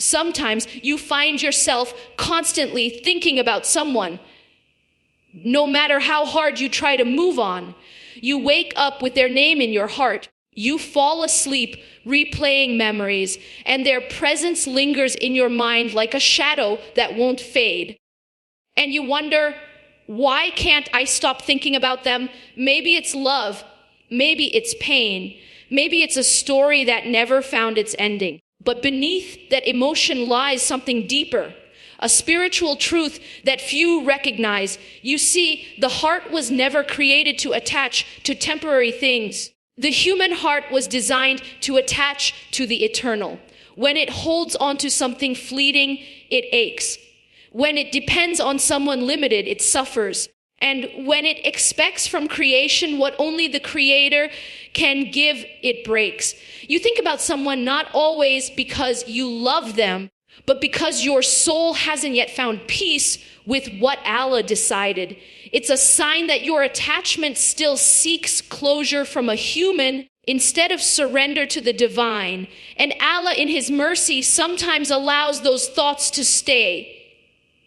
Sometimes you find yourself constantly thinking about someone. No matter how hard you try to move on, you wake up with their name in your heart. You fall asleep replaying memories, and their presence lingers in your mind like a shadow that won't fade. And you wonder, why can't I stop thinking about them? Maybe it's love. Maybe it's pain. Maybe it's a story that never found its ending. But beneath that emotion lies something deeper, a spiritual truth that few recognize. You see, the heart was never created to attach to temporary things. The human heart was designed to attach to the eternal. When it holds on to something fleeting, it aches. When it depends on someone limited, it suffers. And when it expects from creation what only the Creator can give, it breaks. You think about someone not always because you love them, but because your soul hasn't yet found peace with what Allah decided. It's a sign that your attachment still seeks closure from a human instead of surrender to the divine. And Allah, in His mercy, sometimes allows those thoughts to stay,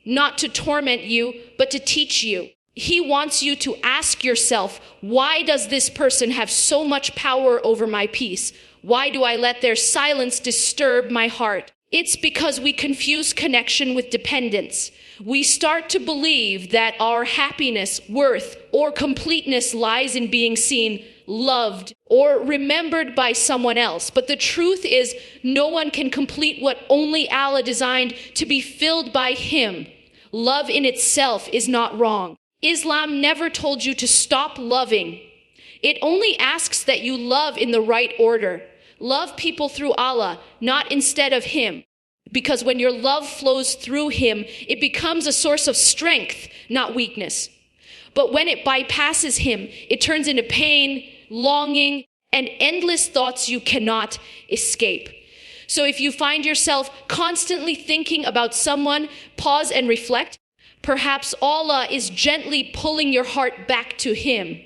not to torment you, but to teach you. He wants you to ask yourself, why does this person have so much power over my peace? Why do I let their silence disturb my heart? It's because we confuse connection with dependence. We start to believe that our happiness, worth, or completeness lies in being seen, loved, or remembered by someone else. But the truth is, no one can complete what only Allah designed to be filled by Him. Love in itself is not wrong. Islam never told you to stop loving. It only asks that you love in the right order. Love people through Allah, not instead of Him. Because when your love flows through Him, it becomes a source of strength, not weakness. But when it bypasses Him, it turns into pain, longing, and endless thoughts you cannot escape. So if you find yourself constantly thinking about someone, pause and reflect. Perhaps Allah is gently pulling your heart back to Him.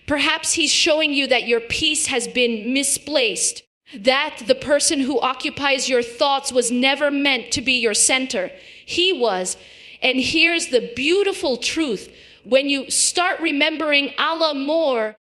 Perhaps He's showing you that your peace has been misplaced, that the person who occupies your thoughts was never meant to be your center. He was. And here's the beautiful truth. When you start remembering Allah more,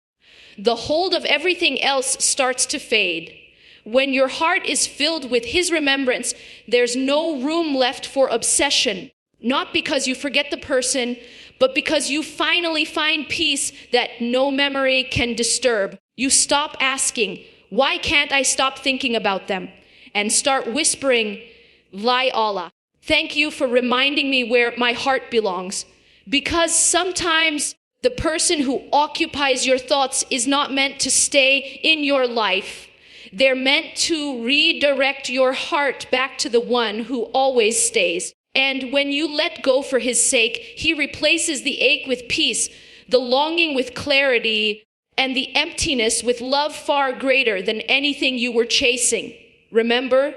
the hold of everything else starts to fade. When your heart is filled with His remembrance, there's no room left for obsession. Not because you forget the person, but because you finally find peace that no memory can disturb. You stop asking, why can't I stop thinking about them? And start whispering, Lai Allah, thank you for reminding me where my heart belongs. Because sometimes the person who occupies your thoughts is not meant to stay in your life. They're meant to redirect your heart back to the one who always stays. And when you let go for His sake, He replaces the ache with peace, the longing with clarity, and the emptiness with love far greater than anything you were chasing. Remember,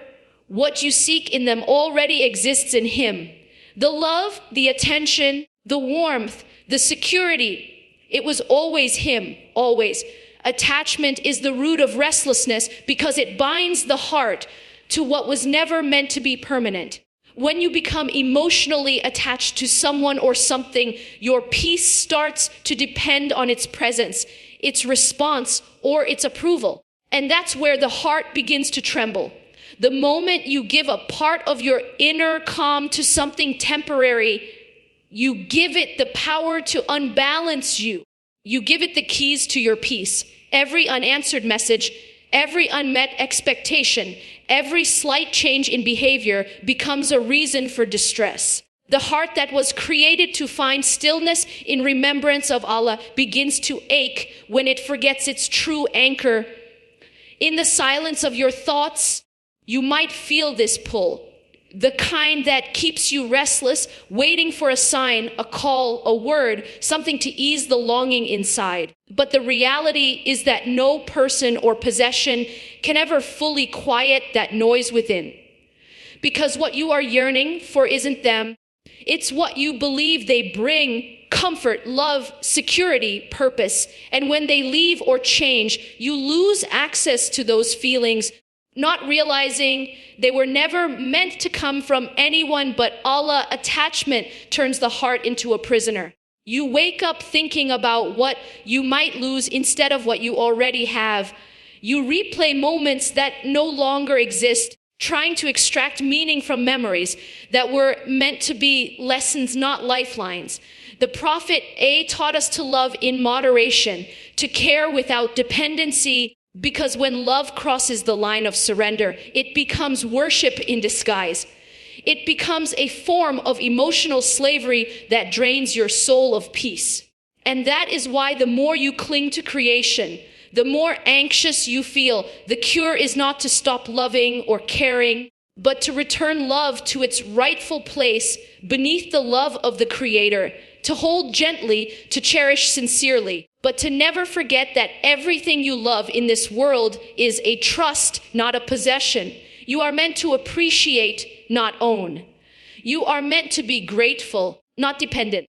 what you seek in them already exists in Him. The love, the attention, the warmth, the security, it was always Him, always. Attachment is the root of restlessness because it binds the heart to what was never meant to be permanent. When you become emotionally attached to someone or something, your peace starts to depend on its presence, its response, or its approval. And that's where the heart begins to tremble. The moment you give a part of your inner calm to something temporary, you give it the power to unbalance you. You give it the keys to your peace. Every unanswered message, every unmet expectation, every slight change in behavior becomes a reason for distress. The heart that was created to find stillness in remembrance of Allah begins to ache when it forgets its true anchor. In the silence of your thoughts, you might feel this pull, the kind that keeps you restless, waiting for a sign, a call, a word, something to ease the longing inside. But the reality is that no person or possession can ever fully quiet that noise within. Because what you are yearning for isn't them, it's what you believe they bring: comfort, love, security, purpose. And when they leave or change, you lose access to those feelings. not realizing they were never meant to come from anyone but Allah. Attachment turns the heart into a prisoner. You wake up thinking about what you might lose instead of what you already have. You replay moments that no longer exist, trying to extract meaning from memories that were meant to be lessons, not lifelines. The Prophet taught us to love in moderation, to care without dependency, because when love crosses the line of surrender, it becomes worship in disguise. It becomes a form of emotional slavery that drains your soul of peace. And that is why the more you cling to creation, the more anxious you feel. The cure is not to stop loving or caring, but to return love to its rightful place beneath the love of the Creator, to hold gently, to cherish sincerely, but to never forget that everything you love in this world is a trust, not a possession. You are meant to appreciate, not own. You are meant to be grateful, not dependent.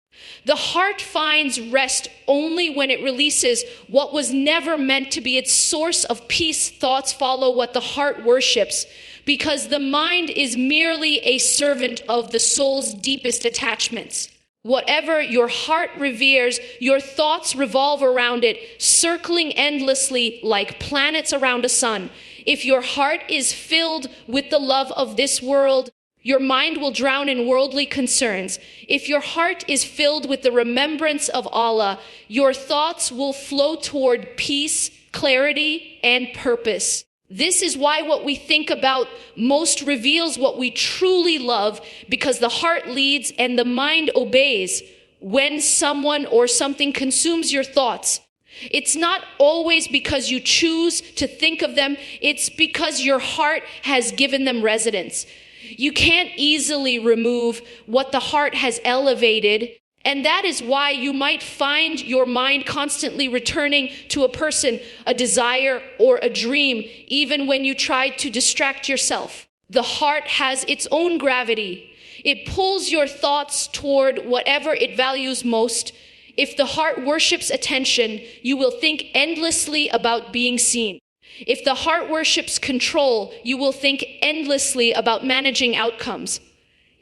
The heart finds rest only when it releases what was never meant to be its source of peace. Thoughts follow what the heart worships, because the mind is merely a servant of the soul's deepest attachments. Whatever your heart reveres, your thoughts revolve around it, circling endlessly like planets around a sun. If your heart is filled with the love of this world, your mind will drown in worldly concerns. If your heart is filled with the remembrance of Allah, your thoughts will flow toward peace, clarity, and purpose. This is why what we think about most reveals what we truly love, because the heart leads and the mind obeys. When someone or something consumes your thoughts, it's not always because you choose to think of them, it's because your heart has given them residence. You can't easily remove what the heart has elevated, and that is why you might find your mind constantly returning to a person, a desire, or a dream, even when you try to distract yourself. The heart has its own gravity. It pulls your thoughts toward whatever it values most. If the heart worships attention, you will think endlessly about being seen. If the heart worships control, you will think endlessly about managing outcomes.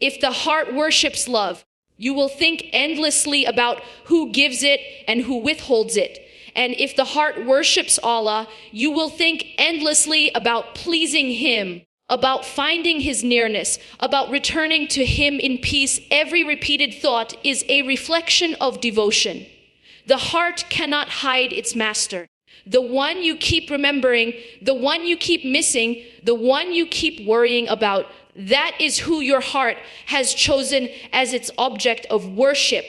If the heart worships love, you will think endlessly about who gives it and who withholds it. And if the heart worships Allah, you will think endlessly about pleasing Him, about finding His nearness, about returning to Him in peace. Every repeated thought is a reflection of devotion. The heart cannot hide its master. The one you keep remembering, the one you keep missing, the one you keep worrying about, that is who your heart has chosen as its object of worship.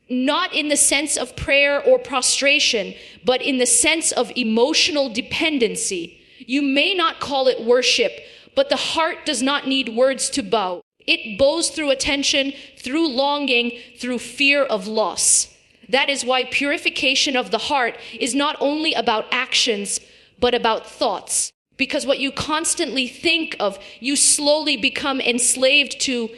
Not in the sense of prayer or prostration, but in the sense of emotional dependency. You may not call it worship, but the heart does not need words to bow. It bows through attention, through longing, through fear of loss. That is why purification of the heart is not only about actions, but about thoughts. Because what you constantly think of, you slowly become enslaved to.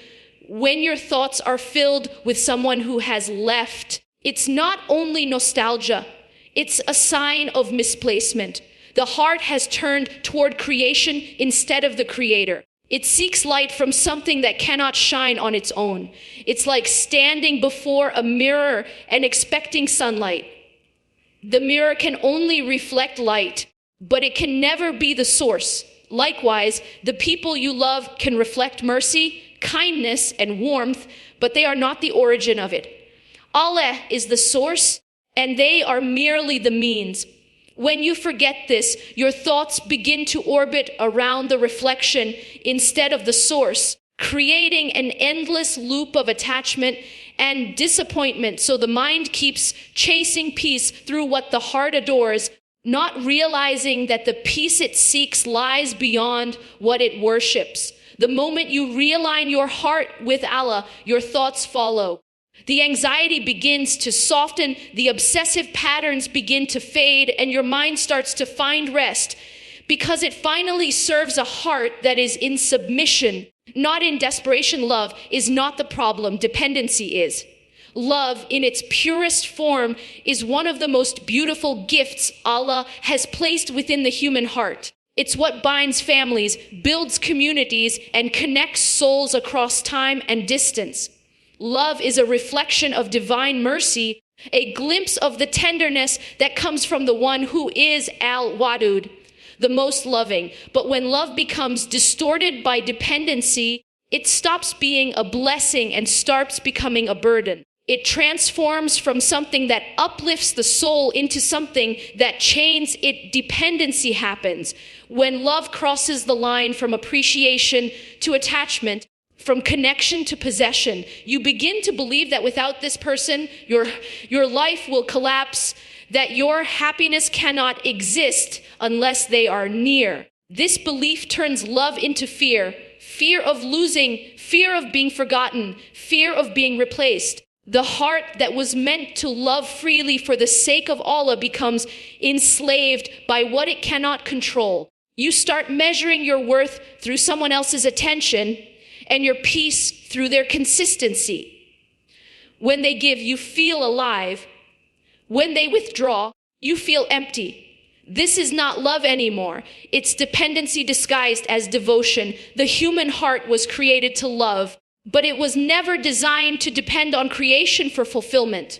When your thoughts are filled with someone who has left, it's not only nostalgia, it's a sign of misplacement. The heart has turned toward creation instead of the Creator. It seeks light from something that cannot shine on its own. It's like standing before a mirror and expecting sunlight. The mirror can only reflect light, but it can never be the source. Likewise, the people you love can reflect mercy, kindness, and warmth, but they are not the origin of it. Allah is the source, and they are merely the means. When you forget this, your thoughts begin to orbit around the reflection instead of the source, creating an endless loop of attachment and disappointment. So the mind keeps chasing peace through what the heart adores, not realizing that the peace it seeks lies beyond what it worships. The moment you realign your heart with Allah, your thoughts follow. The anxiety begins to soften, the obsessive patterns begin to fade, and your mind starts to find rest because it finally serves a heart that is in submission, not in desperation. Love is not the problem, dependency is. Love in its purest form is one of the most beautiful gifts Allah has placed within the human heart. It's what binds families, builds communities, and connects souls across time and distance. Love is a reflection of divine mercy, a glimpse of the tenderness that comes from the one who is Al-Wadud, the most loving. But when love becomes distorted by dependency, it stops being a blessing and starts becoming a burden. It transforms from something that uplifts the soul into something that chains it. Dependency happens when love crosses the line from appreciation to attachment, from connection to possession. You begin to believe that without this person, your life will collapse, that your happiness cannot exist unless they are near. This belief turns love into fear, fear of losing, fear of being forgotten, fear of being replaced. The heart that was meant to love freely for the sake of Allah becomes enslaved by what it cannot control. You start measuring your worth through someone else's attention and your peace through their consistency. When they give, you feel alive. When they withdraw, you feel empty. This is not love anymore. It's dependency disguised as devotion. The human heart was created to love, but it was never designed to depend on creation for fulfillment.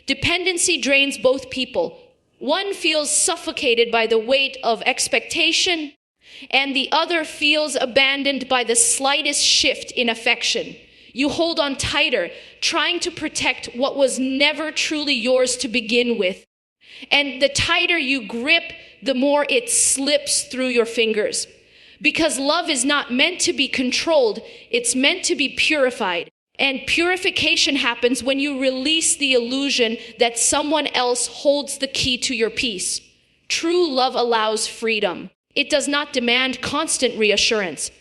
Dependency drains both people. One feels suffocated by the weight of expectation, and the other feels abandoned by the slightest shift in affection. You hold on tighter, trying to protect what was never truly yours to begin with. And the tighter you grip, the more it slips through your fingers. Because love is not meant to be controlled, it's meant to be purified. And purification happens when you release the illusion that someone else holds the key to your peace. True love allows freedom. It does not demand constant reassurance.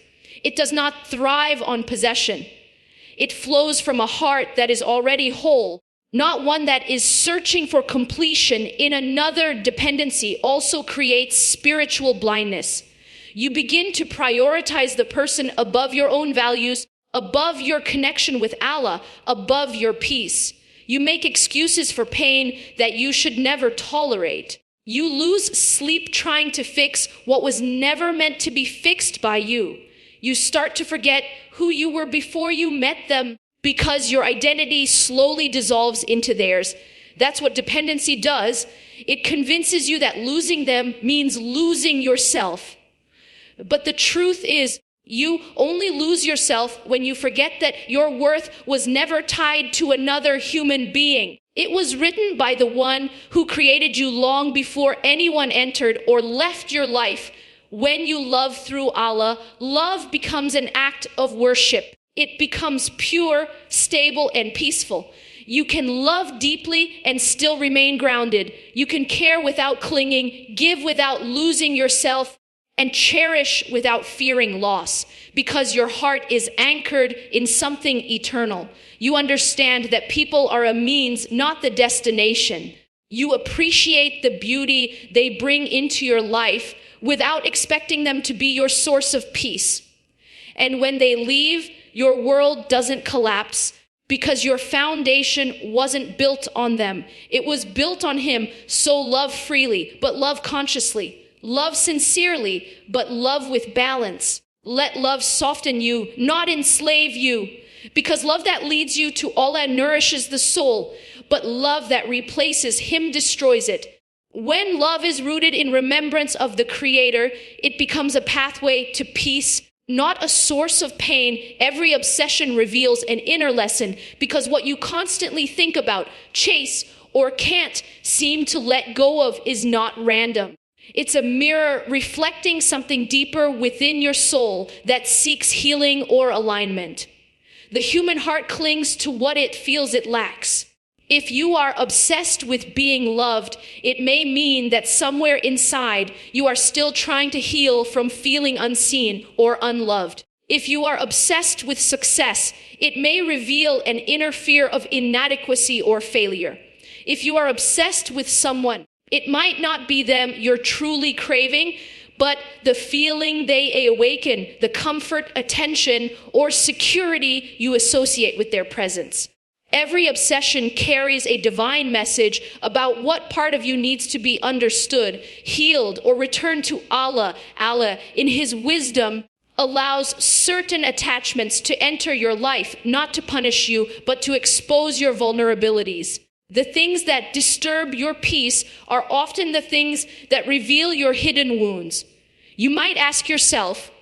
It does not thrive on possession. It flows from a heart that is already whole, not one that is searching for completion in another. Dependency also creates spiritual blindness. You begin to prioritize the person above your own values, above your connection with Allah, above your peace. You make excuses for pain that you should never tolerate. You lose sleep trying to fix what was never meant to be fixed by you. You start to forget who you were before you met them because your identity slowly dissolves into theirs. That's what dependency does. It convinces you that losing them means losing yourself. But the truth is, you only lose yourself when you forget that your worth was never tied to another human being. It was written by the one who created you long before anyone entered or left your life. When you love through Allah, love becomes an act of worship. It becomes pure, stable, and peaceful. You can love deeply and still remain grounded. You can care without clinging, give without losing yourself, and cherish without fearing loss, because your heart is anchored in something eternal. You understand that people are a means, not the destination. You appreciate the beauty they bring into your life without expecting them to be your source of peace. And when they leave, your world doesn't collapse because your foundation wasn't built on them. It was built on Him. So love freely, but love consciously. Love sincerely, but love with balance. Let love soften you, not enslave you. Because love that leads you to Allah nourishes the soul, but love that replaces Him destroys it. When love is rooted in remembrance of the Creator, it becomes a pathway to peace, not a source of pain. Every obsession reveals an inner lesson, because what you constantly think about, chase, or can't seem to let go of is not random. It's a mirror reflecting something deeper within your soul that seeks healing or alignment. The human heart clings to what it feels it lacks. If you are obsessed with being loved, it may mean that somewhere inside you are still trying to heal from feeling unseen or unloved. If you are obsessed with success, it may reveal an inner fear of inadequacy or failure. If you are obsessed with someone, it might not be them you're truly craving, but the feeling they awaken, the comfort, attention, or security you associate with their presence. Every obsession carries a divine message about what part of you needs to be understood, healed, or returned to Allah. Allah, in His wisdom, allows certain attachments to enter your life, not to punish you, but to expose your vulnerabilities. The things that disturb your peace are often the things that reveal your hidden wounds. You might ask yourself,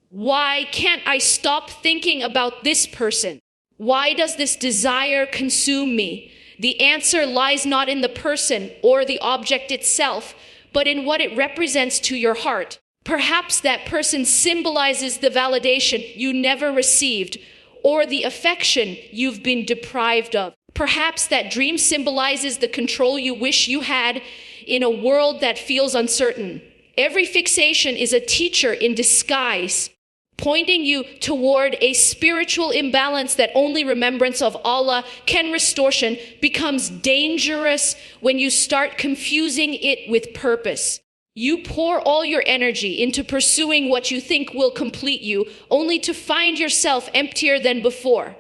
why can't I stop thinking about this person? Why does this desire consume me? The answer lies not in the person or the object itself, but in what it represents to your heart. Perhaps that person symbolizes the validation you never received, or the affection you've been deprived of. Perhaps that dream symbolizes the control you wish you had in a world that feels uncertain. Every fixation is a teacher in disguise, pointing you toward a spiritual imbalance that only remembrance of Allah can restore. Becomes dangerous when you start confusing it with purpose. You pour all your energy into pursuing what you think will complete you, only to find yourself emptier than before.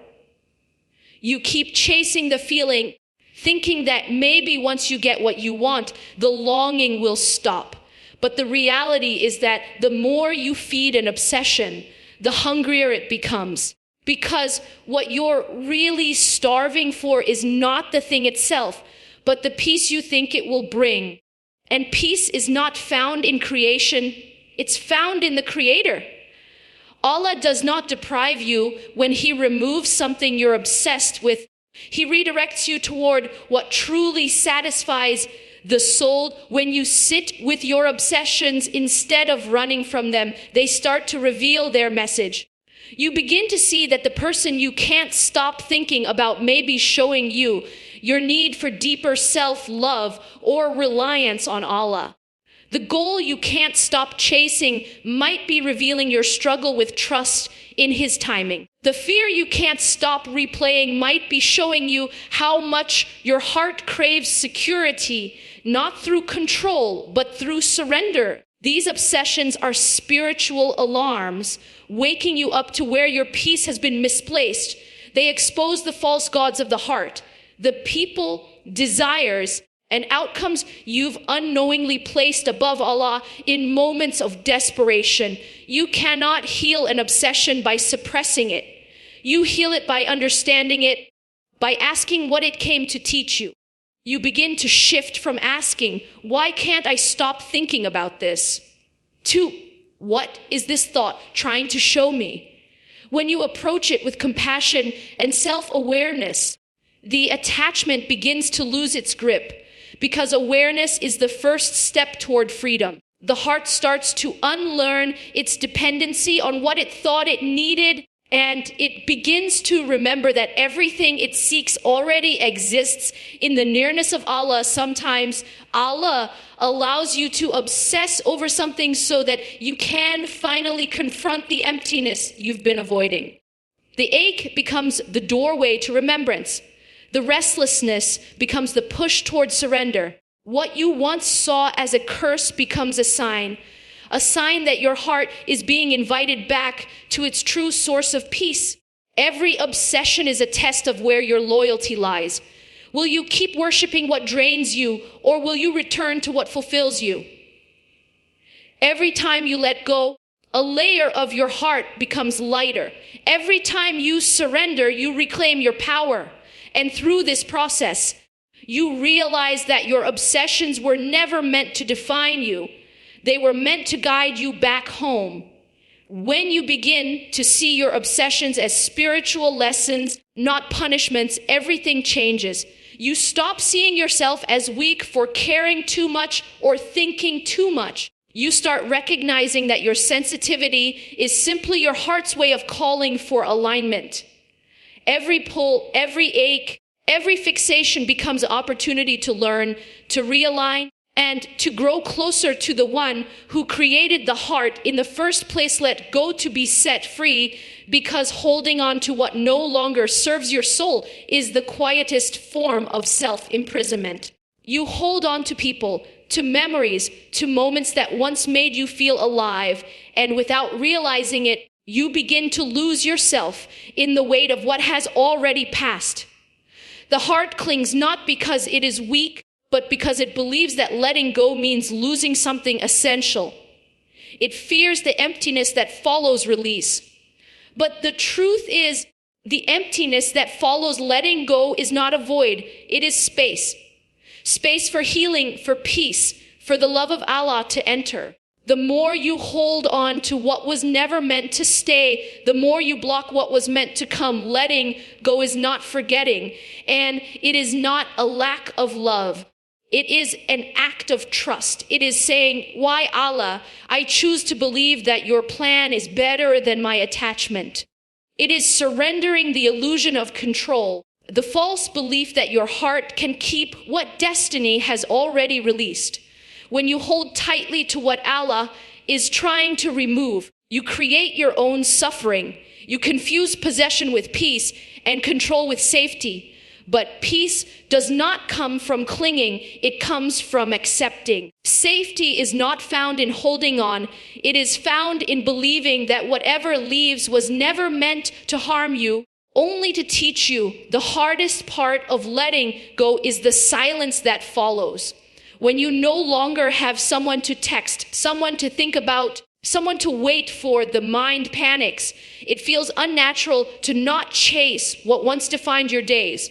You keep chasing the feeling, thinking that maybe once you get what you want, the longing will stop. But the reality is that the more you feed an obsession, the hungrier it becomes. Because what you're really starving for is not the thing itself, but the peace you think it will bring. And peace is not found in creation, it's found in the Creator. Allah does not deprive you when He removes something you're obsessed with. He redirects you toward what truly satisfies the soul. When you sit with your obsessions instead of running from them, they start to reveal their message. You begin to see that the person you can't stop thinking about may be showing you your need for deeper self-love or reliance on Allah. The goal you can't stop chasing might be revealing your struggle with trust in His timing. The fear you can't stop replaying might be showing you how much your heart craves security, not through control, but through surrender. These obsessions are spiritual alarms, waking you up to where your peace has been misplaced. They expose the false gods of the heart, the people, desires, and outcomes you've unknowingly placed above Allah in moments of desperation. You cannot heal an obsession by suppressing it. You heal it by understanding it, by asking what it came to teach you. You begin to shift from asking, why can't I stop thinking about this? To, what is this thought trying to show me? When you approach it with compassion and self-awareness, the attachment begins to lose its grip, because awareness is the first step toward freedom. The heart starts to unlearn its dependency on what it thought it needed, and it begins to remember that everything it seeks already exists in the nearness of Allah. Sometimes Allah allows you to obsess over something so that you can finally confront the emptiness you've been avoiding. The ache becomes the doorway to remembrance. The restlessness becomes the push toward surrender. What you once saw as a curse becomes a sign that your heart is being invited back to its true source of peace. Every obsession is a test of where your loyalty lies. Will you keep worshiping what drains you, or will you return to what fulfills you? Every time you let go, a layer of your heart becomes lighter. Every time you surrender, you reclaim your power. And through this process, you realize that your obsessions were never meant to define you. They were meant to guide you back home. When you begin to see your obsessions as spiritual lessons, not punishments, everything changes. You stop seeing yourself as weak for caring too much or thinking too much. You start recognizing that your sensitivity is simply your heart's way of calling for alignment. Every pull, every ache, every fixation becomes an opportunity to learn, to realign, and to grow closer to the one who created the heart in the first place. Let go to be set free, because holding on to what no longer serves your soul is the quietest form of self-imprisonment. You hold on to people, to memories, to moments that once made you feel alive, and without realizing it, you begin to lose yourself in the weight of what has already passed. The heart clings not because it is weak, but because it believes that letting go means losing something essential. It fears the emptiness that follows release. But the truth is, the emptiness that follows letting go is not a void. It is space. Space for healing, for peace, for the love of Allah to enter. The more you hold on to what was never meant to stay, the more you block what was meant to come. Letting go is not forgetting, and it is not a lack of love. It is an act of trust. It is saying, why Allah? I choose to believe that your plan is better than my attachment. It is surrendering the illusion of control, the false belief that your heart can keep what destiny has already released. When you hold tightly to what Allah is trying to remove, you create your own suffering. You confuse possession with peace and control with safety. But peace does not come from clinging, it comes from accepting. Safety is not found in holding on, it is found in believing that whatever leaves was never meant to harm you, only to teach you. The hardest part of letting go is the silence that follows. When you no longer have someone to text, someone to think about, someone to wait for, the mind panics. It feels unnatural to not chase what once defined your days.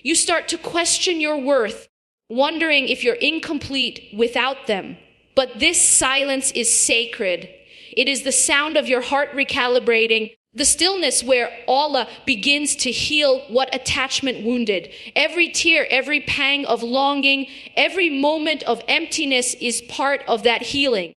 You start to question your worth, wondering if you're incomplete without them. But this silence is sacred. It is the sound of your heart recalibrating, the stillness where Allah begins to heal what attachment wounded. Every tear, every pang of longing, every moment of emptiness is part of that healing.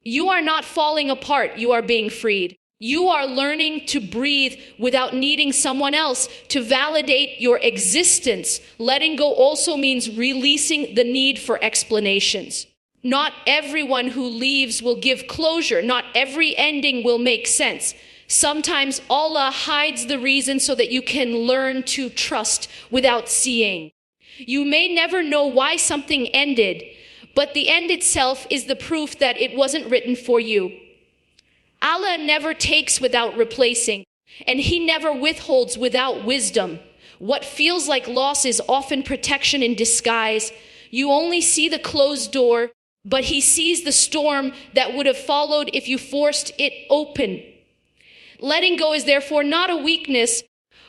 You are not falling apart, you are being freed. You are learning to breathe without needing someone else to validate your existence. Letting go also means releasing the need for explanations. Not everyone who leaves will give closure. Not every ending will make sense. Sometimes Allah hides the reason so that you can learn to trust without seeing. You may never know why something ended, but the end itself is the proof that it wasn't written for you. Allah never takes without replacing, and He never withholds without wisdom. What feels like loss is often protection in disguise. You only see the closed door, but He sees the storm that would have followed if you forced it open. Letting go is therefore not a weakness,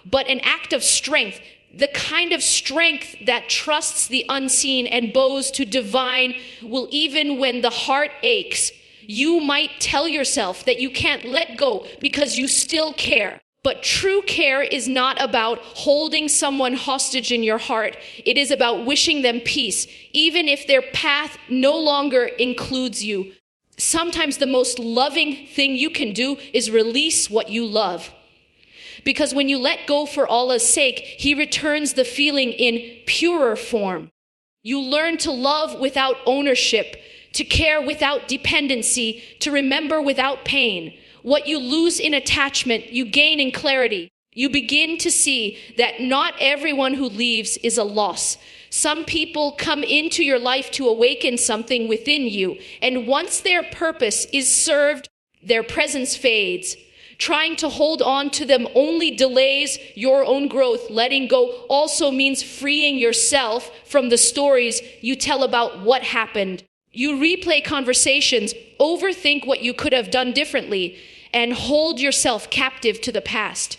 but an act of strength, the kind of strength that trusts the unseen and bows to divine will even when the heart aches. You might tell yourself that you can't let go because you still care. But true care is not about holding someone hostage in your heart. It is about wishing them peace, even if their path no longer includes you. Sometimes the most loving thing you can do is release what you love. Because when you let go for Allah's sake, He returns the feeling in purer form. You learn to love without ownership, to care without dependency, to remember without pain. What you lose in attachment, you gain in clarity. You begin to see that not everyone who leaves is a loss. Some people come into your life to awaken something within you, and once their purpose is served, their presence fades. Trying to hold on to them only delays your own growth. Letting go also means freeing yourself from the stories you tell about what happened. You replay conversations, overthink what you could have done differently, and hold yourself captive to the past.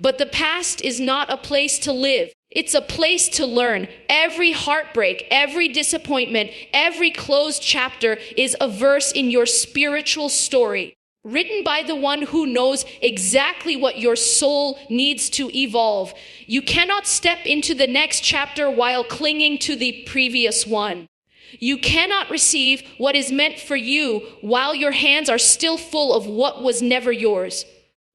But the past is not a place to live. It's a place to learn. Every heartbreak, every disappointment, every closed chapter is a verse in your spiritual story, written by the one who knows exactly what your soul needs to evolve. You cannot step into the next chapter while clinging to the previous one. You cannot receive what is meant for you while your hands are still full of what was never yours.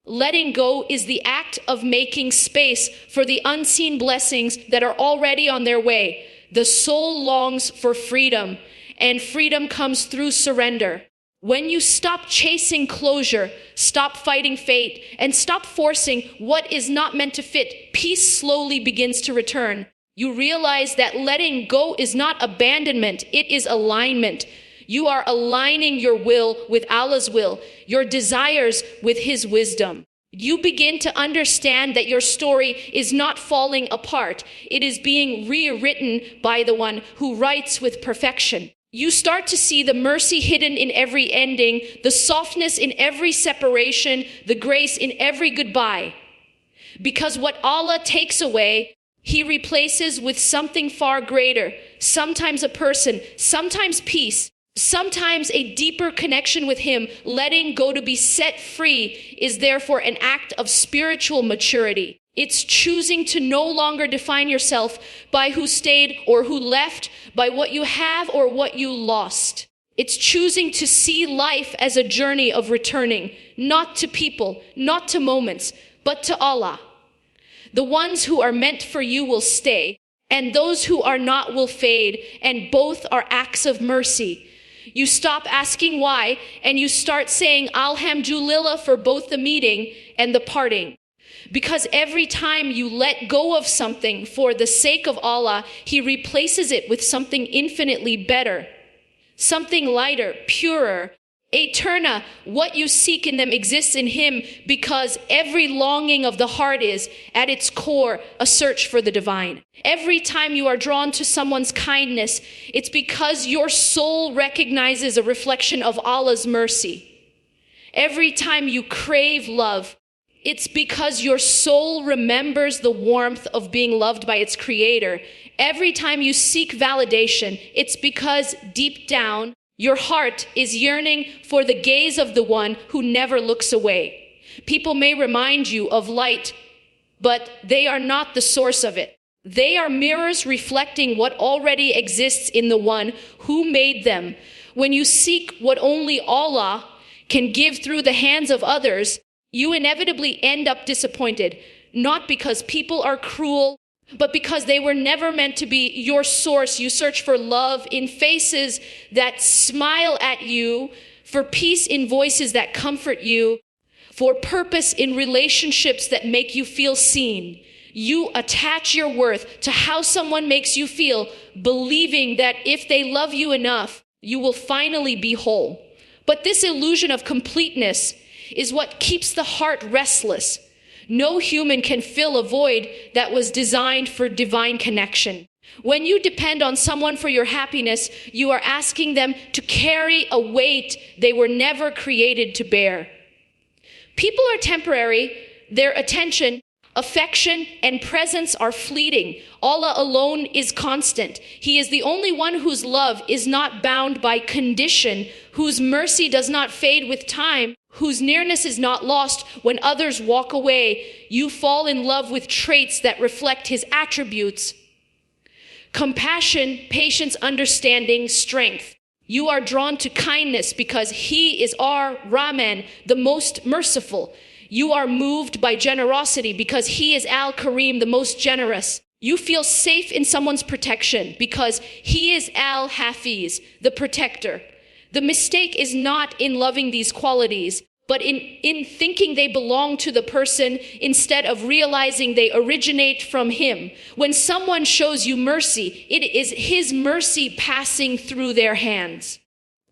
Letting go is the act of making space for the unseen blessings that are already on their way. The soul longs for freedom, and freedom comes through surrender. When you stop chasing closure, stop fighting fate, and stop forcing what is not meant to fit, peace slowly begins to return. You realize that letting go is not abandonment, it is alignment. You are aligning your will with Allah's will, your desires with His wisdom. You begin to understand that your story is not falling apart. It is being rewritten by the one who writes with perfection. You start to see the mercy hidden in every ending, the softness in every separation, the grace in every goodbye. Because what Allah takes away, He replaces with something far greater. Sometimes a person, sometimes peace, sometimes a deeper connection with Him. Letting go to be set free is therefore an act of spiritual maturity. It's choosing to no longer define yourself by who stayed or who left, by what you have or what you lost. It's choosing to see life as a journey of returning, not to people, not to moments, but to Allah. The ones who are meant for you will stay, and those who are not will fade, and both are acts of mercy. You stop asking why, and you start saying Alhamdulillah for both the meeting and the parting. Because every time you let go of something for the sake of Allah, He replaces it with something infinitely better, something lighter, purer. Eterna, what you seek in them exists in Him, because every longing of the heart is, at its core, a search for the divine. Every time you are drawn to someone's kindness, it's because your soul recognizes a reflection of Allah's mercy. Every time you crave love, it's because your soul remembers the warmth of being loved by its Creator. Every time you seek validation, it's because deep down, your heart is yearning for the gaze of the one who never looks away. People may remind you of light, but they are not the source of it. They are mirrors reflecting what already exists in the one who made them. When you seek what only Allah can give through the hands of others, you inevitably end up disappointed, not because people are cruel, but because they were never meant to be your source. You search for love in faces that smile at you, for peace in voices that comfort you, for purpose in relationships that make you feel seen. You attach your worth to how someone makes you feel, believing that if they love you enough, you will finally be whole. But this illusion of completeness is what keeps the heart restless. No human can fill a void that was designed for divine connection. When you depend on someone for your happiness, you are asking them to carry a weight they were never created to bear. People are temporary. Their attention, affection, and presence are fleeting. Allah alone is constant. He is the only one whose love is not bound by condition, whose mercy does not fade with time, whose nearness is not lost when others walk away. You fall in love with traits that reflect His attributes: compassion, patience, understanding, strength. You are drawn to kindness because He is Ar-Rahman, the most merciful. You are moved by generosity because He is Al-Kareem, the most generous. You feel safe in someone's protection because He is Al-Hafiz, the protector. The mistake is not in loving these qualities, but in thinking they belong to the person instead of realizing they originate from Him. When someone shows you mercy, it is His mercy passing through their hands.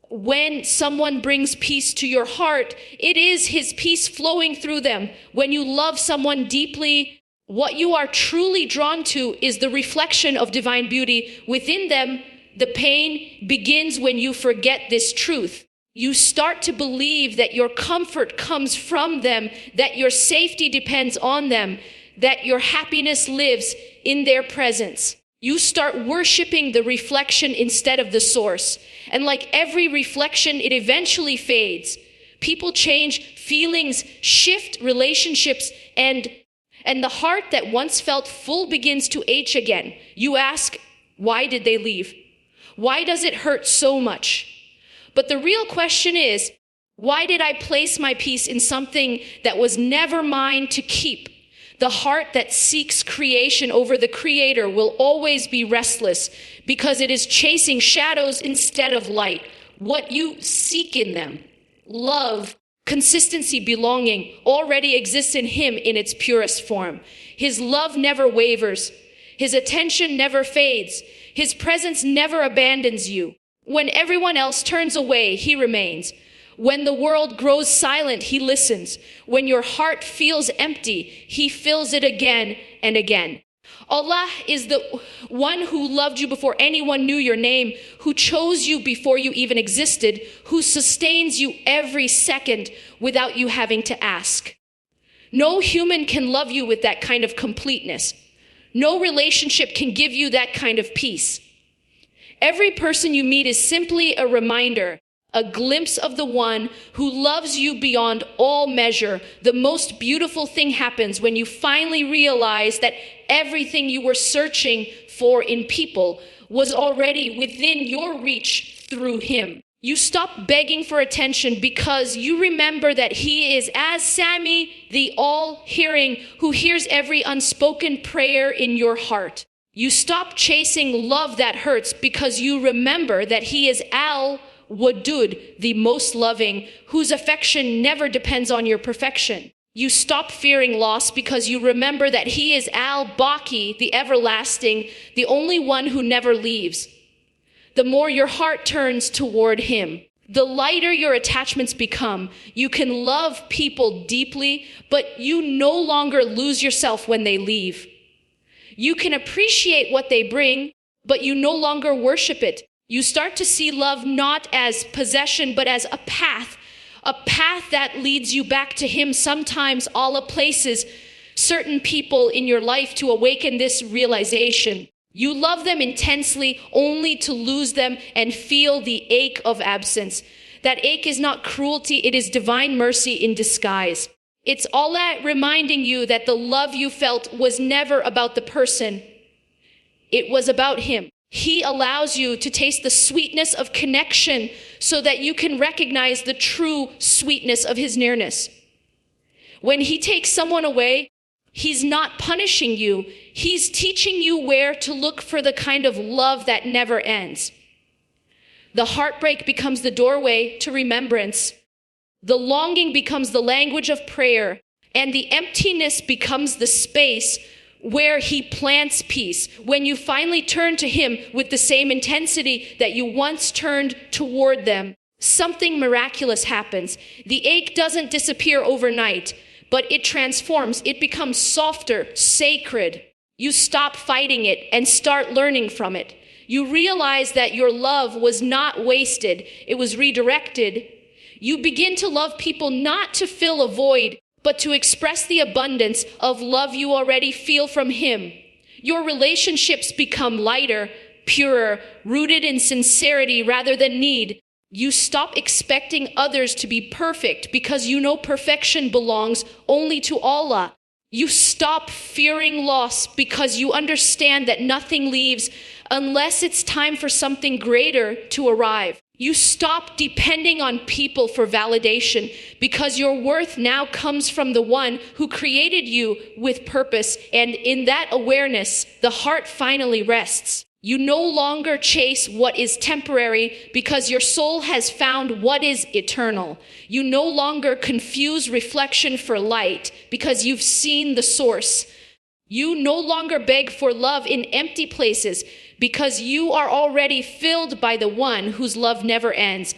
When someone brings peace to your heart, it is His peace flowing through them. When you love someone deeply, what you are truly drawn to is the reflection of divine beauty within them. The pain begins when you forget this truth. You start to believe that your comfort comes from them, that your safety depends on them, that your happiness lives in their presence. You start worshiping the reflection instead of the source. And like every reflection, it eventually fades. People change, feelings shift, relationships, and the heart that once felt full begins to ache again. You ask, why did they leave? Why does it hurt so much? But the real question is, why did I place my peace in something that was never mine to keep? The heart that seeks creation over the Creator will always be restless because it is chasing shadows instead of light. What you seek in them, love, consistency, belonging, already exists in Him in its purest form. His love never wavers. His attention never fades. His presence never abandons you. When everyone else turns away, He remains. When the world grows silent, he listens. When your heart feels empty, he fills it again and again. Allah is the one who loved you before anyone knew your name, who chose you before you even existed, who sustains you every second without you having to ask. No human can love you with that kind of completeness. No relationship can give you that kind of peace. Every person you meet is simply a reminder, a glimpse of the one who loves you beyond all measure. The most beautiful thing happens when you finally realize that everything you were searching for in people was already within your reach through him. You stop begging for attention because you remember that he is as Sami, the all-hearing, who hears every unspoken prayer in your heart. You stop chasing love that hurts because you remember that he is Al-Wadud, the most loving, whose affection never depends on your perfection. You stop fearing loss because you remember that he is Al-Baqi, the everlasting, the only one who never leaves. The more your heart turns toward him, the lighter your attachments become. You can love people deeply, but you no longer lose yourself when they leave. You can appreciate what they bring, but you no longer worship it. You start to see love not as possession, but as a path that leads you back to him. Sometimes Allah places certain people in your life to awaken this realization. You love them intensely only to lose them and feel the ache of absence. That ache is not cruelty, it is divine mercy in disguise. It's Allah reminding you that the love you felt was never about the person. It was about him. He allows you to taste the sweetness of connection so that you can recognize the true sweetness of his nearness. When he takes someone away, he's not punishing you. He's teaching you where to look for the kind of love that never ends. The heartbreak becomes the doorway to remembrance. The longing becomes the language of prayer, and the emptiness becomes the space where he plants peace. When you finally turn to him with the same intensity that you once turned toward them, something miraculous happens. The ache doesn't disappear overnight, but it transforms. It becomes softer, sacred. You stop fighting it and start learning from it. You realize that your love was not wasted. It was redirected. You begin to love people not to fill a void, but to express the abundance of love you already feel from him. Your relationships become lighter, purer, rooted in sincerity rather than need. You stop expecting others to be perfect because you know perfection belongs only to Allah. You stop fearing loss because you understand that nothing leaves unless it's time for something greater to arrive. You stop depending on people for validation because your worth now comes from the one who created you with purpose. And in that awareness, the heart finally rests. You no longer chase what is temporary because your soul has found what is eternal. You no longer confuse reflection for light because you've seen the source. You no longer beg for love in empty places because you are already filled by the one whose love never ends.